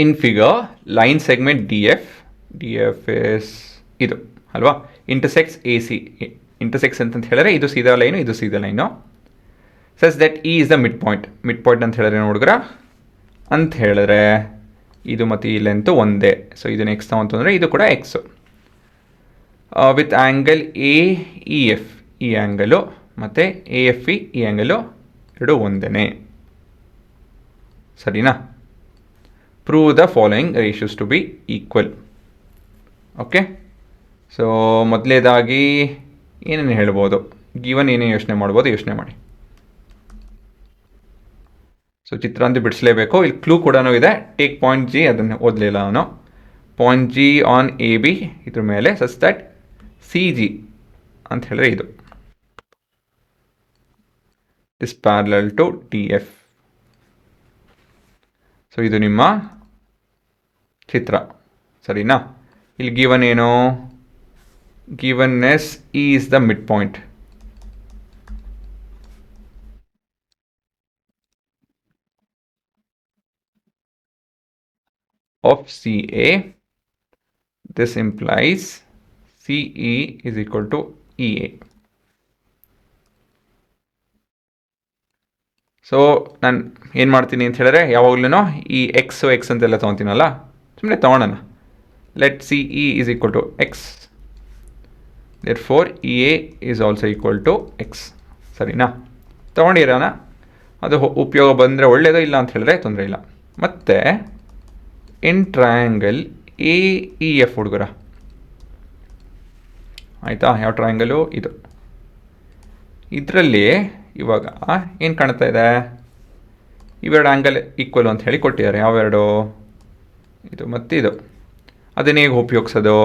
ಇನ್ figure line segment D F S ಇದು ಅಲ್ವಾ, intersex A C, intersex ಅಂತ ಹೇಳಿದ್ರೆ ಇದು ಸೀದಾ ಲೈನು, ಇದು ಸೀದಾ line. Such that E is the mid point ಅಂತ ಹೇಳಿದ್ರೆ ನೋಡಿದ್ರ ಅಂತ ಹೇಳಿದ್ರೆ ಇದು ಮತ್ತು ಈ ಲೆಂತು ಒಂದೇ. ಸೊ ಇದನ್ನು ಎಕ್ಸ್ ಅಂತಂದರೆ ಇದು ಕೂಡ X. With angle A E F, ಈ ಆ್ಯಂಗಲು ಮತ್ತು ಎ ಎಫ್ ಇ, ಈ ಆ್ಯಂಗಲು ಎರಡು ಒಂದೇ. ಸರಿನಾ? Prove the following ratios to be equal. Okay, so ಮೊದಲೇದಾಗಿ ಏನೇನು ಹೇಳ್ಬೋದು, ಗಿವನ್ ಏನೇನು ಯೋಚನೆ ಮಾಡ್ಬೋದು ಯೋಚನೆ ಮಾಡಿ. ಸೊ ಚಿತ್ರ ಅಂತ ಬಿಡಿಸಲೇಬೇಕು. ಇಲ್ಲಿ ಕ್ಲೂ ಕೂಡ ಇದೆ, ಟೇಕ್ ಪಾಯಿಂಟ್ ಜಿ, ಅದನ್ನು ಓದಲಿಲ್ಲ ಅವನು. Point G on A B ಇದ್ರ ಮೇಲೆ, ಸಸ್ ದಟ್ ಸಿ ಜಿ ಅಂತ ಹೇಳಿದ್ರೆ ಇದು is parallel to D F. So ಇದು ನಿಮ್ಮ ಚಿತ್ರ, ಸರಿನಾ? ಇಲ್ಲಿ ಗಿವನ್ ಏನು, given as E is the mid point. Of CA, this implies CE is equal to EA. So ನಾನು ಏನು ಮಾಡ್ತೀನಿ ಅಂತ ಹೇಳಿದ್ರೆ, ಯಾವಾಗಲೂ ಈ ಎಕ್ಸು ಎಕ್ಸ್ ಅಂತೆಲ್ಲ ತೊಗೊತೀನಲ್ಲ, ಸುಮ್ಮನೆ ತೊಗೊಳೋಣ. Let C E is equal to X, therefore E A is also equal to X. ಸರಿನಾ? ತೊಗೊಂಡಿರೋಣ, ಅದು ಉಪಯೋಗ ಬಂದರೆ ಒಳ್ಳೆಯದು, ಇಲ್ಲ ಅಂತ ಹೇಳಿದ್ರೆ ತೊಂದರೆ ಇಲ್ಲ. ಮತ್ತು in triangle A E F ಹುಡುಗರ, ಆಯಿತಾ? ಯಾವ ಟ್ರಯಾಂಗಲು? ಇದು. ಇದರಲ್ಲಿ ಇವಾಗ ಏನು ಕಾಣ್ತಾ ಇದೆ, ಇವೆರಡು ಆ್ಯಂಗಲ್ ಈಕ್ವಲ್ ಅಂತ ಹೇಳಿ ಕೊಟ್ಟಿದ್ದಾರೆ. ಯಾವೆರಡು? ಇದು ಮತ್ತು ಇದು. ಅದನ್ನು ಹೇಗೆ ಉಪಯೋಗಿಸೋದು?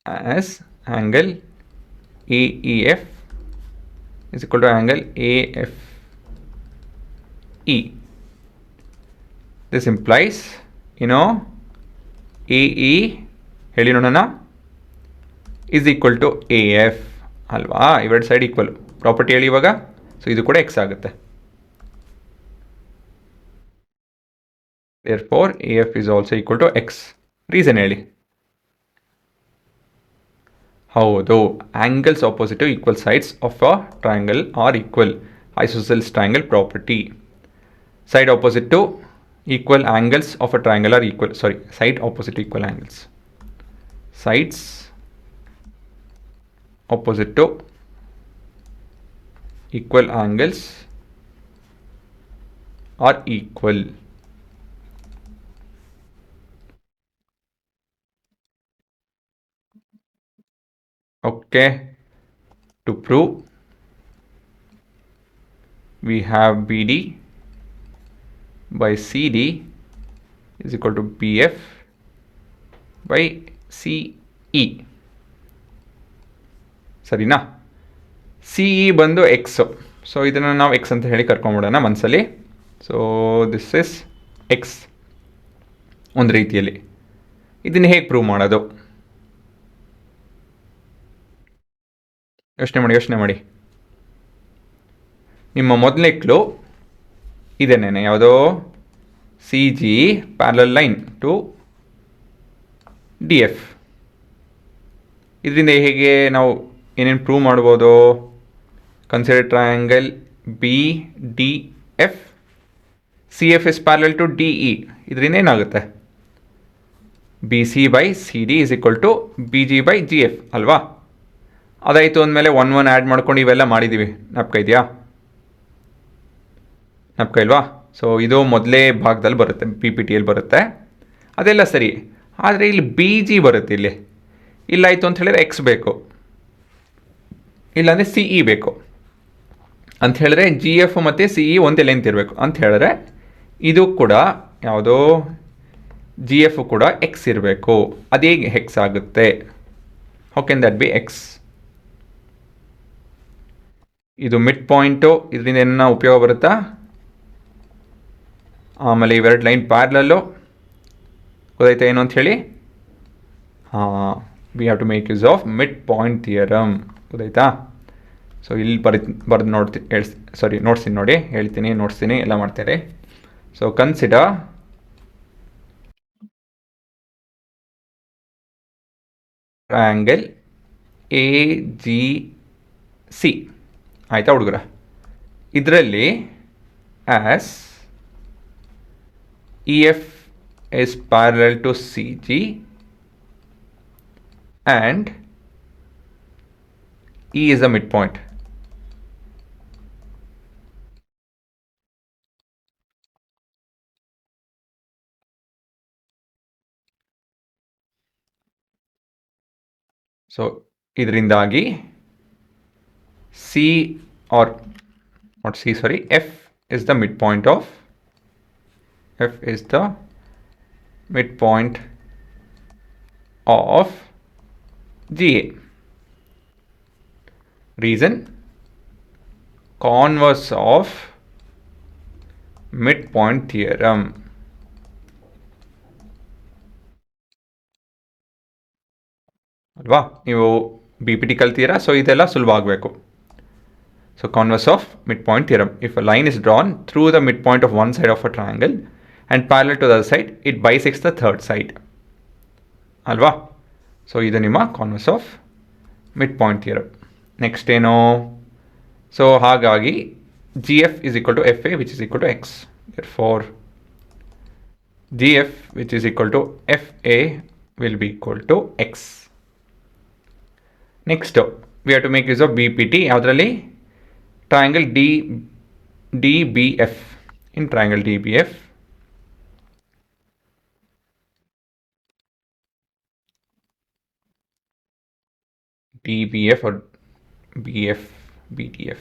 As angle A E F is equal to angle A F E. This implies, AE ಹೇಳಿ ನೋಡೋಣ, is equal to AF ಅಲ್ವಾ? ಇವೆರಡು ಸೈಡ್ ಈಕ್ವಲ್. ಪ್ರಾಪರ್ಟಿ ಹೇಳಿ ಇವಾಗ. ಸೊ ಇದು ಕೂಡ ಎಕ್ಸ್ ಆಗುತ್ತೆ. therefore AF is also equal to X. Reason ಹೇಳಿ. ಹೌದು, angles opposite to equal sides of a triangle are equal. Isosceles triangle property. Side opposite to equal angles of a triangle are equal, side opposite equal angles. Sides opposite to equal angles are equal. Okay, to prove, we have BD by CD is equal to BF by CE. ಸರಿನಾ? C E ಬಂದು x. So ಇದನ್ನು ನಾವು X ಅಂತ ಹೇಳಿ ಕರ್ಕೊಂಬಿಡೋಣ ಮನಸ್ಸಲ್ಲಿ. So this is X ಒಂದು ರೀತಿಯಲ್ಲಿ. ಇದನ್ನು ಹೇಗೆ ಪ್ರೂವ್ ಮಾಡೋದು? ಯೋಚನೆ ಮಾಡಿ. ನಿಮ್ಮ ಮೊದಲನೇ ಕ್ಲೂ ಇದೇನೇನೆ, ಯಾವುದೋ C G parallel line to D F. ಇದರಿಂದ ಹೇಗೆ ನಾವು ಏನೇನು ಪ್ರೂವ್ ಮಾಡ್ಬೋದು? Consider triangle B D F, C F is parallel to D E. ಇದರಿಂದ ಏನಾಗುತ್ತೆ? B C by C D is equal to B G by G F ಅಲ್ವಾ? ಅದಾಯಿತು ಅಂದಮೇಲೆ 1 ಆ್ಯಡ್ ಮಾಡ್ಕೊಂಡು ಇವೆಲ್ಲ ಮಾಡಿದ್ದೀವಿ. ಜ್ಞಾಪಕ ಇದೆಯಾ? ಜ್ಞಾಪಕ ಇಲ್ವಾ? ಸೊ ಇದು ಮೊದಲೇ ಭಾಗದಲ್ಲಿ ಬರುತ್ತೆ, ಪಿ ಪಿ ಟಿಯಲ್ಲಿ ಬರುತ್ತೆ. ಅದೆಲ್ಲ ಸರಿ, ಆದರೆ ಇಲ್ಲಿ ಬಿ ಜಿ ಬರುತ್ತೆ. ಇಲ್ಲಿ ಇಲ್ಲಾಯಿತು ಅಂತ ಹೇಳಿದ್ರೆ ಎಕ್ಸ್ ಬೇಕು, ಇಲ್ಲಾಂದರೆ ಸಿ ಇ ಬೇಕು. ಅಂತ ಹೇಳಿದ್ರೆ ಜಿ ಎಫ್ ಮತ್ತು ಸಿ ಇ ಒಂದೇ ಲೆಂತ್ ಇರಬೇಕು. ಅಂತ ಹೇಳಿದ್ರೆ ಇದು ಕೂಡ ಯಾವುದೋ ಜಿ ಎಫ್ ಕೂಡ ಎಕ್ಸ್ ಇರಬೇಕು. ಅದೇ ಎಕ್ಸ್ ಆಗುತ್ತೆ. How can that be X? ಇದು ಮಿಡ್ ಪಾಯಿಂಟು, ಇದರಿಂದ ಏನನ್ನ ಉಪಯೋಗ ಬರುತ್ತಾ? ಆಮೇಲೆ ಇವೆರಡು ಲೈನ್ ಪ್ಯಾರಲಲ್ಲು, ಗೊತ್ತಾಯ್ತಾ ಏನು ಅಂತ ಹೇಳಿ? We have to make use of mid point theorem. ಗೊತ್ತಾಯ್ತಾ? ಸೊ ಇಲ್ಲಿ ಬರೆದು ನೋಡ್ತೀನಿ ನೋಡಿ ಹೇಳ್ತೀನಿ, ಹೇಳ್ತೀನಿ, ನೋಡ್ತೀನಿ, ಎಲ್ಲ ಮಾಡ್ತಾರೆ. So consider triangle A G C ಆಯಿತಾ ಹುಡುಗರ. ಇದರಲ್ಲಿ as E F is parallel to CG and E is the midpoint. So ಇದರಿಂದಾಗಿ C or not C, sorry, F is the midpoint of GA. Reason, converse of midpoint theorem. ಅಲ್ವಾ, ನೀವು BPT ಕಲ್ತೀರಾ, so ಇದೆಲ್ಲ ಸುಲಭ ಆಗಬೇಕು. So converse of midpoint theorem, if a line is drawn through the midpoint of one side of a triangle and parallel to the other side, it bisects the third side. ಅಲ್ವಾ, so ಇದು ನಿಮ್ಮ converse of midpoint theorem. Next ಏನು, so ಹಾಗಾಗಿ GF is equal to FA which is equal to X. Therefore GF which is equal to FA will be equal to X. Next we have to make use of BPT. ಯಾವುದರಲ್ಲಿ, triangle DBF. In triangle DBF, or BF, BDF,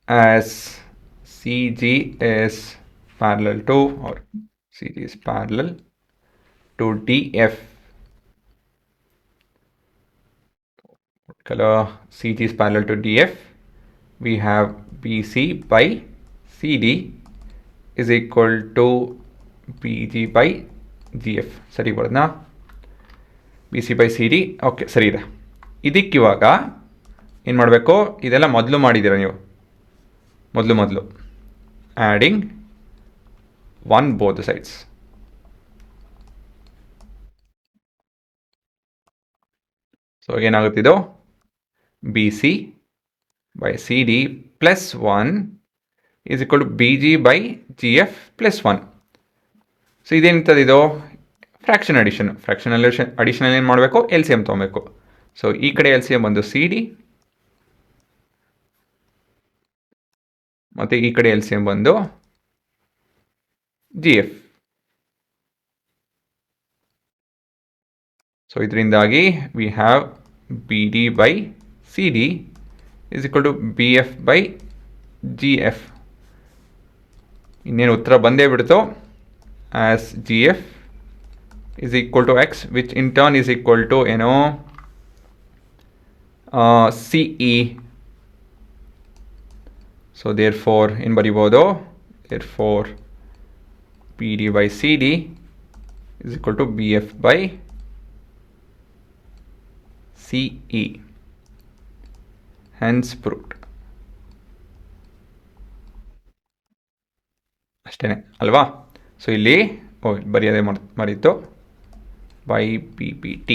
as CG is parallel to, or CG is parallel to DF. What color? CG is parallel to DF. We have BC by CD is equal to BG by GF. ಸರಿ ಬರೋದಾ? BC by CD, okay ಸರಿ ಇದೆ. ಇದಕ್ಕಿವಾಗ ಏನು ಮಾಡಬೇಕು, ಇದೆಲ್ಲ ಮೊದಲು ಮಾಡಿದ್ದೀರ ನೀವು, ಮೊದಲು ಆ್ಯಡಿಂಗ್ 1 both sides. ಸೊ ಏನಾಗುತ್ತಿದ್ದು, BC by CD plus 1 is equal to BG by GF plus 1. So ಇದೇನಿರ್ತದೆ, ಇದು ಫ್ರ್ಯಾಕ್ಷನ್ ಅಡಿಷನ್ ಏನು ಮಾಡಬೇಕು, LCM ತೊಗೊಬೇಕು. ಸೊ ಈ ಕಡೆ LCM ಬಂದು CD ಮತ್ತು ಈ ಕಡೆ LCM ಬಂದು GF. ಸೊ ಇದರಿಂದಾಗಿ we have BD by CD is equal to BF by GF. ಇನ್ನೇನು ಉತ್ತರ ಬಂದೇ ಬಿಡ್ತು, as GF is equal to X, which in turn is equal to CE. So therefore in ಬರಿಬೋದು, therefore BD by CD is equal to BF by CE. Hence proved. ಅಷ್ಟೇ ಅಲ್ವಾ. So ಇಲ್ಲಿ ಬರೆಯೋದೇ ಮರೀತು, by BPT.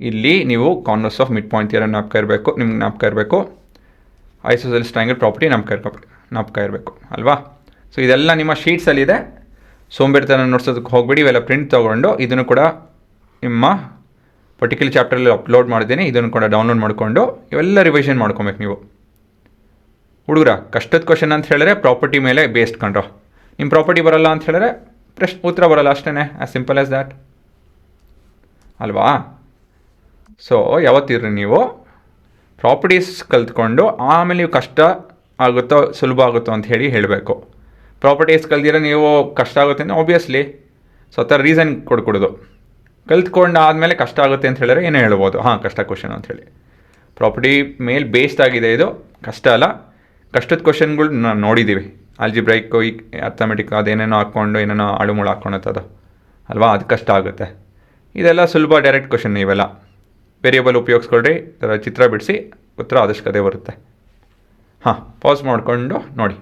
ಇಲ್ಲಿ ನೀವು converse of mid point theorem ನಿಮ್ಗೆ ಜ್ಞಾಪಕ ಇರಬೇಕು, isosceles triangle property ಜ್ಞಾಪಕ ಇರಬೇಕು ಅಲ್ವಾ. ಸೊ ಇದೆಲ್ಲ ನಿಮ್ಮ ಶೀಟ್ಸಲ್ಲಿದೆ, ಸೋಂಬೇರಿತನ ನೋಡ್ಸೋದಕ್ಕೆ ಹೋಗ್ಬೇಡಿ. ಇವೆಲ್ಲ ಪ್ರಿಂಟ್ ತೊಗೊಂಡು ಇದನ್ನು ಕೂಡ ನಿಮ್ಮ ಪರ್ಟಿಕ್ಯುಲರ್ ಚಾಪ್ಟರಲ್ಲಿ ಅಪ್ಲೋಡ್ ಮಾಡಿದ್ದೀನಿ, ಇದನ್ನು ಕೂಡ ಡೌನ್ಲೋಡ್ ಮಾಡಿಕೊಂಡು ಇವೆಲ್ಲ ರಿವಿಷನ್ ಮಾಡ್ಕೊಬೇಕು ನೀವು ಹುಡುಗರ. ಕಷ್ಟದ ಕ್ವಶನ್ ಅಂತ ಹೇಳಿದ್ರೆ ಪ್ರಾಪರ್ಟಿ ಮೇಲೆ ಬೇಸ್ಡ್ ಕಂಡ್ರು, ನಿಮ್ಮ ಪ್ರಾಪರ್ಟಿ ಬರಲ್ಲ ಅಂತ ಹೇಳಿದ್ರೆ ಉತ್ತರ ಬರಲ್ಲ, ಅಷ್ಟೇ, ಆ್ಯಸ್ ಸಿಂಪಲ್ ಆ್ಯಸ್ ದ್ಯಾಟ್ ಅಲ್ವಾ. ಸೊ ಯಾವತ್ತಿರ್ರಿ ನೀವು ಪ್ರಾಪರ್ಟೀಸ್ ಕಲ್ತ್ಕೊಂಡು ಆಮೇಲೆ ನೀವು ಕಷ್ಟ ಆಗುತ್ತೋ ಸುಲಭ ಆಗುತ್ತೋ ಅಂತ ಹೇಳಬೇಕು. ಪ್ರಾಪರ್ಟೀಸ್ ಕಲ್ತಿರ ನೀವು ಕಷ್ಟ ಆಗುತ್ತೆ ಅಂದರೆ ಆಬ್ವಿಯಸ್ಲಿ ಸೊ ಆ ಥರ ರೀಸನ್ ಕೊಡ್ಕೊಡೋದು. ಕಲ್ತ್ಕೊಂಡು ಆದಮೇಲೆ ಕಷ್ಟ ಆಗುತ್ತೆ ಅಂತ ಹೇಳಿದ್ರೆ ಏನೋ ಹೇಳ್ಬೋದು, ಕಷ್ಟ ಕ್ವಶನ್ ಅಂಥೇಳಿ. ಪ್ರಾಪರ್ಟಿ ಮೇಲೆ ಬೇಸ್ಡ್ ಆಗಿದೆ, ಇದು ಕಷ್ಟ ಅಲ್ಲ. ಕಷ್ಟದ ಕ್ವಶನ್ಗಳು ನಾವು ನೋಡಿದ್ದೀವಿ, ಆಲ್ಜಿಬ್ರೈಕ್ ಅರ್ಥಮೆಟಿಕ್ ಅದೇನೇನೋ ಹಾಕ್ಕೊಂಡು ಏನೇನೋ ಆಳುಮೂಳು ಹಾಕ್ಕೊಳತ್ತದು ಅಲ್ವಾ, ಅದು ಕಷ್ಟ ಆಗುತ್ತೆ. ಇದೆಲ್ಲ ಸುಲಭ ಡೈರೆಕ್ಟ್ ಕ್ವಶನ್. ಇವೆಲ್ಲ ವೇರಿಯಬಲ್ ಉಪಯೋಗಿಸ್ಕೊಳ್ರಿ, ಚಿತ್ರ ಬಿಡಿಸಿ ಉತ್ತರ ಆದಷ್ಟು ಕದೇ ಬರುತ್ತೆ ಹಾಂ ಪಾಸ್ ಮಾಡಿಕೊಂಡು ನೋಡಿ.